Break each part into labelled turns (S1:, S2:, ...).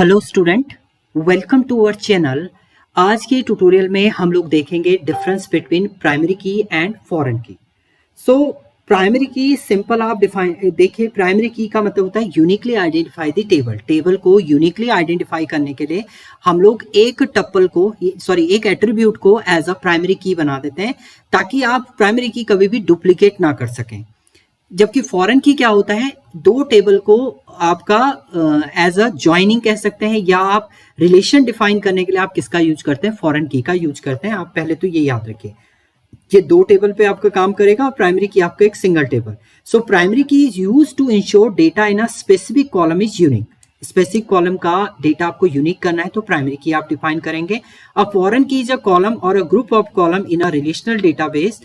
S1: Hello student, welcome to our channel. आज के tutorial में हम लोग देखेंगे difference between primary key and foreign key. So primary key simple आप डिफाइन देखिए, प्राइमरी की का मतलब होता है uniquely identify the table. Table को यूनिकली आइडेंटिफाई करने के लिए हम लोग एक टपल को एक एट्रीब्यूट को एज अ प्राइमरी की बना देते हैं ताकि आप प्राइमरी की कभी भी डुप्लीकेट ना कर सकें। जबकि फॉरेन की क्या होता है, दो टेबल को आपका एज अ ज्वाइनिंग कह सकते हैं, या आप रिलेशन डिफाइन करने के लिए आप किसका यूज करते हैं, फॉरेन की का यूज करते हैं। आप पहले तो ये याद रखिए, ये दो टेबल पे आपका काम करेगा और प्राइमरी की आपका एक single table. So primary key is use to ensure data in a specific column is unique. Specific column का डेटा आपको यूनिक करना है तो प्राइमरी की आप डिफाइन करेंगे। A foreign key is a column और a group of column in a relational database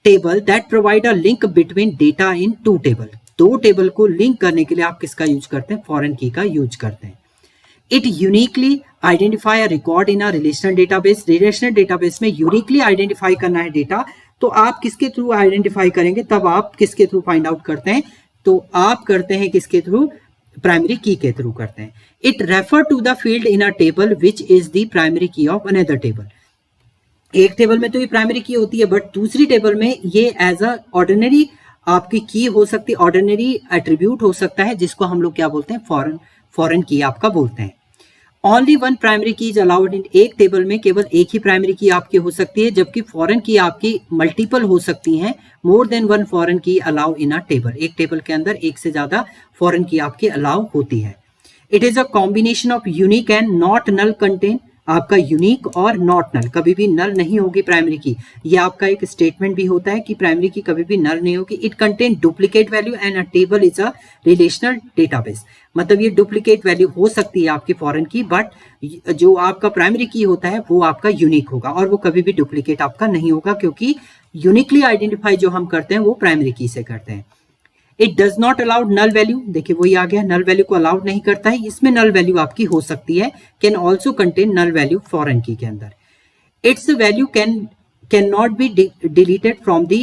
S1: table that provide a link between data in two table. दो table को लिंक करने के लिए आप किसका यूज करते हैं, फॉरेन की का यूज करते हैं। It uniquely identify a record in a relational database. Relational database में यूनिकली आइडेंटिफाई करना है डेटा, तो आप किसके थ्रू आइडेंटिफाई करेंगे, तब आप किसके थ्रू फाइंड आउट करते हैं, तो आप करते हैं किसके थ्रू, प्राइमरी की के थ्रू करते हैं। It refer to the field in a table which is the primary key of another table. एक टेबल में तो ये प्राइमरी की होती है, बट दूसरी टेबल में ये एज अ ऑर्डिनरी आपकी की हो सकती है, ऑर्डिनरी एट्रीब्यूट हो सकता है, जिसको हम लोग क्या बोलते हैं, फॉरेन की आपका बोलते हैं। Only one primary key is allowed in. एक टेबल में केवल एक ही प्राइमरी की आपकी हो सकती है, जबकि फॉरेन की आपकी मल्टीपल हो सकती हैं। मोर देन वन फॉरेन की अलाउ इन अ टेबल। एक टेबल के अंदर एक से ज्यादा फॉरेन की आपकी अलाउ होती है। It is a combination of unique and not null content. आपका यूनिक और नॉट नल, कभी भी नल नहीं होगी प्राइमरी की। ये आपका एक स्टेटमेंट भी होता है कि प्राइमरी की कभी भी नल नहीं होगी। It contain duplicate value and a table is a relational database. मतलब ये डुप्लीकेट वैल्यू हो सकती है आपकी फॉरेन की, बट जो आपका प्राइमरी की होता है वो आपका यूनिक होगा और वो कभी भी डुप्लीकेट आपका नहीं होगा, क्योंकि यूनिकली आइडेंटिफाई जो हम करते हैं वो प्राइमरी की से करते हैं। It does not allowed null value. देखिए वही आ गया, नल वैल्यू को अलाउड नहीं करता है। इसमें नल वैल्यू आपकी हो सकती है, can also contain null value foreign key के अंदर। Its value can not be deleted from the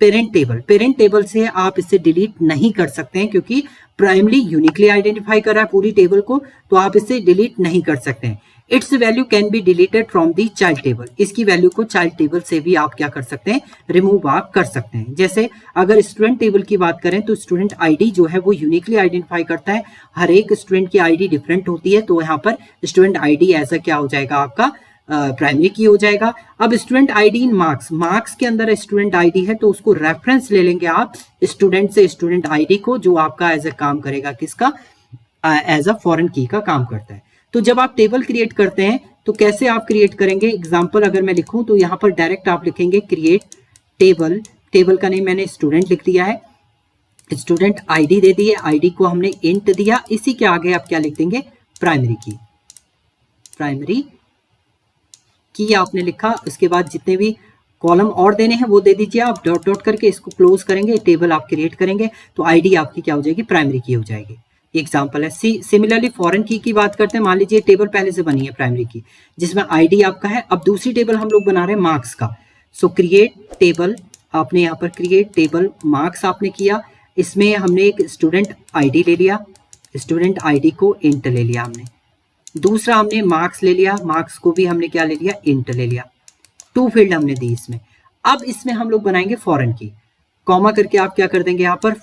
S1: parent table. Parent table से आप इसे डिलीट नहीं कर सकते हैं, क्योंकि प्राइमरी यूनिकली आइडेंटिफाई कर रहा है पूरी टेबल को, तो आप इसे डिलीट नहीं कर सकते हैं। It's value can be deleted from the child table. इसकी वैल्यू को चाइल्ड टेबल से भी आप क्या कर सकते हैं, रिमूव आप कर सकते हैं। जैसे अगर स्टूडेंट टेबल की बात करें तो स्टूडेंट आईडी जो है वो यूनिकली आइडेंटिफाई करता है। हर एक स्टूडेंट की आईडी डिफरेंट होती है, तो यहाँ पर स्टूडेंट आईडी ऐसा क्या हो जाएगा, आपका प्राइमरी की हो जाएगा। अब स्टूडेंट आईडी इन मार्क्स, मार्क्स के अंदर स्टूडेंट आईडी है, तो उसको रेफरेंस ले लेंगे आप स्टूडेंट से, स्टूडेंट आईडी को, जो आपका एज अ काम करेगा किसका, एज अ फॉरेन की का काम करता है। तो जब आप टेबल क्रिएट करते हैं तो कैसे आप क्रिएट करेंगे, एग्जांपल अगर मैं लिखूं तो यहाँ पर डायरेक्ट आप लिखेंगे क्रिएट टेबल। टेबल का नेम मैंने स्टूडेंट लिख दिया है, स्टूडेंट आईडी दे दी है, आईडी को हमने इंट दिया, इसी के आगे आप क्या लिख देंगे, प्राइमरी की। प्राइमरी की आपने लिखा, उसके बाद जितने भी कॉलम और देने हैं वो दे दीजिए आप, डॉट डॉट करके इसको क्लोज करेंगे, टेबल आप क्रिएट करेंगे, तो आईडी आपकी क्या हो जाएगी, प्राइमरी की हो जाएगी। एग्जाम्पल है। सिमिलरली फॉरेन की बात करते हैं। मान लीजिए टेबल पहले से बनी है प्राइमरी की, जिसमें आईडी आपका है। अब दूसरी टेबल हम लोग बना रहे हैं मार्क्स का। सो क्रिएट टेबल, आपने यहाँ पर क्रिएट टेबल मार्क्स आपने किया, इसमें हमने एक स्टूडेंट आईडी ले लिया, स्टूडेंट आईडी को इंट ले लिया हमने। दूसरा हमने मार्क्स ले लिया, मार्क्स को भी हमने क्या ले लिया, इंट ले लिया। टू फील्ड हमने दी इसमें। अब इसमें हम लोग बनाएंगे फॉरेन की, कॉमा करके आप क्या कर देंगे यहाँ पर,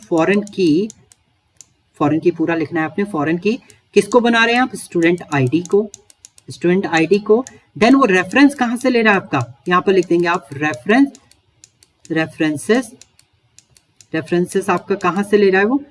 S1: फॉरेन की पूरा लिखना है आपने। फॉरेन की किसको बना रहे हैं आप, स्टूडेंट आईडी को, स्टूडेंट आईडी को। देन वो रेफरेंस कहां से ले रहा है आपका, यहाँ पर लिख देंगे आप रेफरेंसेस आपका कहां से ले रहा है, वो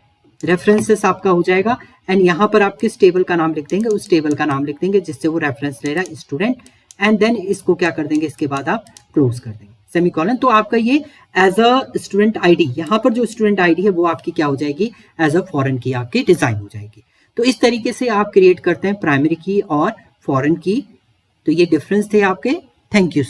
S1: रेफरेंसेस आपका हो जाएगा। एंड यहाँ पर आप किस टेबल का नाम लिख देंगे, उस टेबल का नाम लिख देंगे जिससे वो रेफरेंस ले रहा है, स्टूडेंट। एंड देन इसको क्या कर देंगे, इसके बाद आप क्लोज कर देंगे, सेमीकोलन। तो आपका ये एज अ स्टूडेंट आईडी, यहाँ पर जो स्टूडेंट आईडी है वो आपकी क्या हो जाएगी, एज अ फॉरेन की आपकी डिजाइन हो जाएगी। तो इस तरीके से आप क्रिएट करते हैं प्राइमरी की और फॉरेन की। तो ये डिफरेंस थे आपके। Thank you.